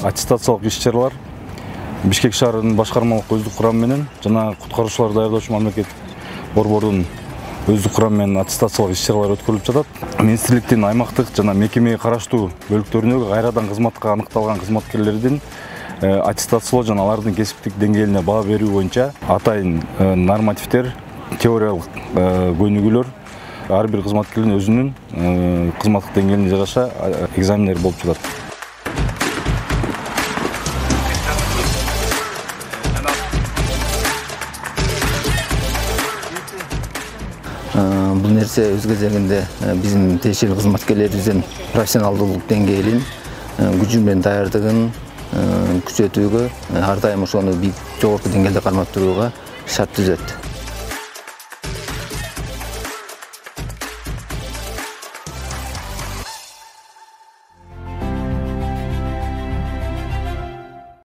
Аттестациялык иш-чаралар Бишкек шаарынын башкармалык өздүк курамы менен жана куткаруучулар даярдоочу мамлекеттик борбордун өздүк курамы менен аттестациялык иш-чаралар өткөрүлүп жатат. Министрликтин аймактык жана мекемеге караштуу бөлүктөрүндөгү кайрадан кызматка аныкталган кызматкерлердин аттестациялоо жана алардын кесиптик деңгээлине баа берүү боюнча атайын нормативдер, теориялык көнүгүүлөр ар бир кызматкердин өзүнүн кызматтык деңгээлине жараша экзамендер болуп жатат. Бул нерсе өз кезегинде биздин тиешелүү кызматкерлерибиздин профессионалдуулук деңгээлин, күчү менен даярдыгын күчөтүүгө, ар дайым ошону жогорку деңгээлде кармап турууга шарт түзөт.